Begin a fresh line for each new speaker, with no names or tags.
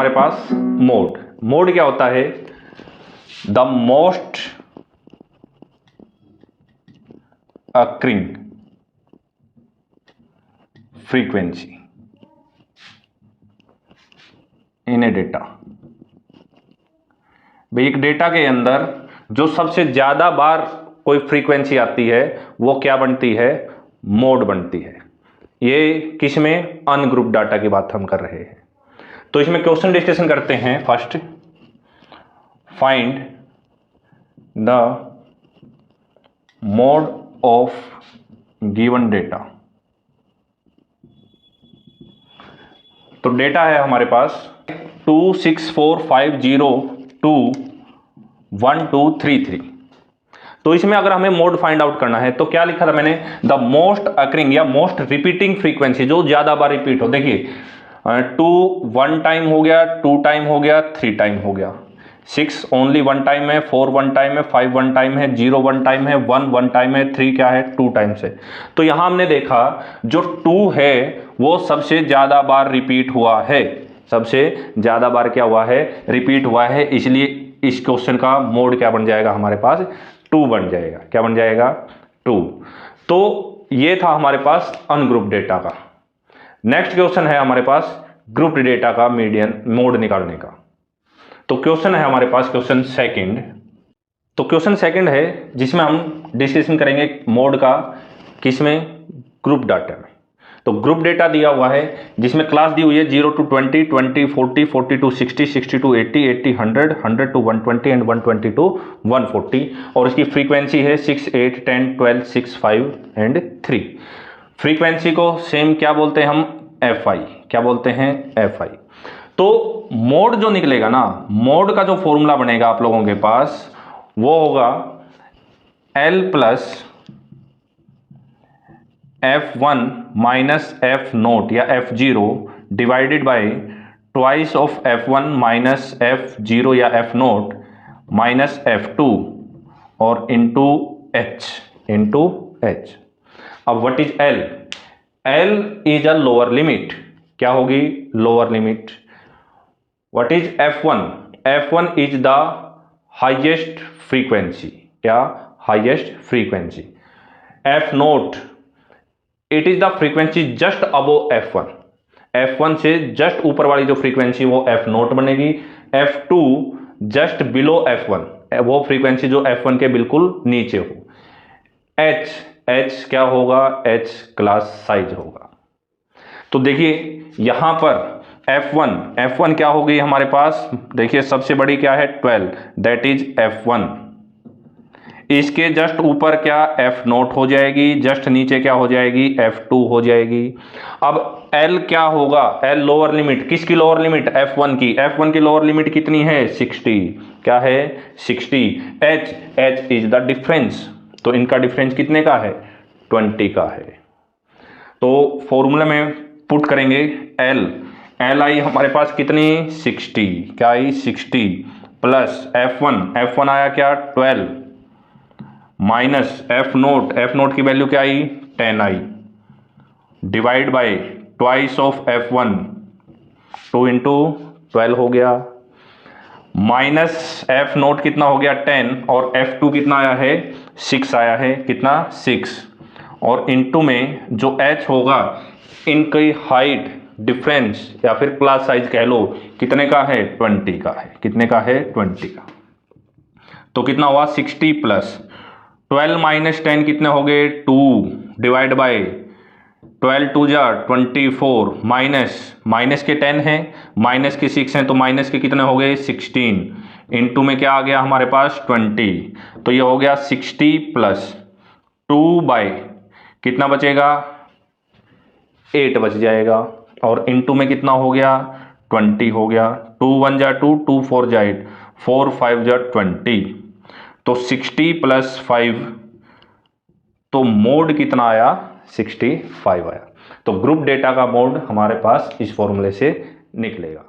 हमारे पास mode. Mode क्या होता है? The most occurring frequency in A data. भाई एक डेटा के अंदर जो सबसे ज्यादा बार कोई फ्रीक्वेंसी आती है वो क्या बनती है? मोड बनती है। ये किसमें? अनग्रुप डाटा की बात हम कर रहे हैं। तो इसमें क्वेश्चन डिस्कशन करते हैं। First, find the mode of given data. तो डेटा है हमारे पास 264502123। तो इसमें अगर हमें मोड फाइंड आउट करना है तो क्या लिखा था मैंने? द मोस्ट अकरिंग या मोस्ट रिपीटिंग फ्रीक्वेंसी, जो ज्यादा बार रिपीट हो। देखिए 2 1 टाइम हो गया, 2 टाइम हो गया, 3 टाइम हो गया, 6 ओनली 1 टाइम है, 4 1 टाइम है, 5 1 टाइम है, 0 1 टाइम है, 1 1 टाइम है, 3 क्या है? 2 टाइम्स है। तो यहां हमने देखा जो 2 है वो सबसे ज्यादा बार रिपीट हुआ है। सबसे ज्यादा बार क्या हुआ है? रिपीट हुआ है। इसलिए इस क्वेश्चन का मोड क्या बन जाएगा हमारे पास? 2 बन जाएगा। क्या बन जाएगा? 2। तो ये था हमारे पास अनग्रुप डेटा का। नेक्स्ट क्वेश्चन है हमारे पास ग्रुप डेटा का मीडियन मोड निकालने का। तो क्वेश्चन है हमारे पास क्वेश्चन सेकंड। तो क्वेश्चन सेकंड है जिसमें हम डिस्कशन करेंगे मोड का। किसमें? ग्रुप डाटा में। तो ग्रुप डेटा दिया हुआ है जिसमें क्लास दी हुई है 0 to 20, 20 40, 40 to 60, 60 to 80, 80 100, 100 to 120 and 120 to 140। और इसकी फ्रीक्वेंसी है 6 8 10 12 6 5 एंड 3। फ्रीक्वेंसी को सेम क्या बोलते हैं हम? FI। क्या बोलते हैं? FI। तो मोड जो निकलेगा ना, मोड का जो फॉर्मूला बनेगा आप लोगों के पास वो होगा L plus F1 minus F0 या F0 divided by twice of F1 minus F0 या F0 माइनस F2 और इंटू H। अब what is L? L is a lower limit. क्या होगी? Lower limit. What is F1? F1 is the highest frequency. क्या? Highest frequency. F0 it is the frequency just above F1। F1 से just ऊपर वाली जो frequency वो F0 बनेगी। F2 just below F1, वो फ्रीक्वेंसी जो F1 के बिल्कुल नीचे हो। H क्या होगा? H क्लास साइज होगा। तो देखिए यहां पर F1 क्या होगी हमारे पास? देखिए सबसे बड़ी क्या है? 12, दैट इज F1। इसके जस्ट ऊपर क्या? F0 हो जाएगी। जस्ट नीचे क्या हो जाएगी? F2 हो जाएगी। अब L क्या होगा? L lower limit. किसकी लोअर लिमिट? F1 की। F1 की लोअर लिमिट कितनी है? 60। क्या है? 60। H is the difference. तो इनका डिफरेंस कितने का है? 20 का है। तो फॉर्मूला में पुट करेंगे L आई हमारे पास कितनी? 60। क्या आई? 60 प्लस F1 आया क्या? 12 माइनस F0 की वैल्यू क्या आई? 10 I divide by twice of F1 2 into 12 हो गया माइनस F0 कितना हो गया? 10 और F2 कितना आया है? 6 आया है। कितना? 6 और इंटू में जो H होगा इनकी हाइट डिफरेंस या फिर क्लास साइज कह लो कितने का है? 20 का है। कितने का है? 20 का। तो कितना हुआ? 60 प्लस 12 माइनस 10 कितने हो गए? 2 डिवाइड बाय 12 2 जा 24 माइनस के 10 है, माइनस के 6 हैं तो माइनस के कितने हो गए? 16 इंटू में क्या आ गया हमारे पास? 20। तो ये हो गया 60 प्लस 2 बाय कितना बचेगा? 8 बच जाएगा और इंटू में कितना हो गया? 20 हो गया। 2 1 जा 2, 2 4 जा 8, 4 5 जा 20। तो 60 प्लस 5 तो मोड कितना आया? 65 आया। तो ग्रुप डेटा का मोड हमारे पास इस फॉर्मूले से निकलेगा।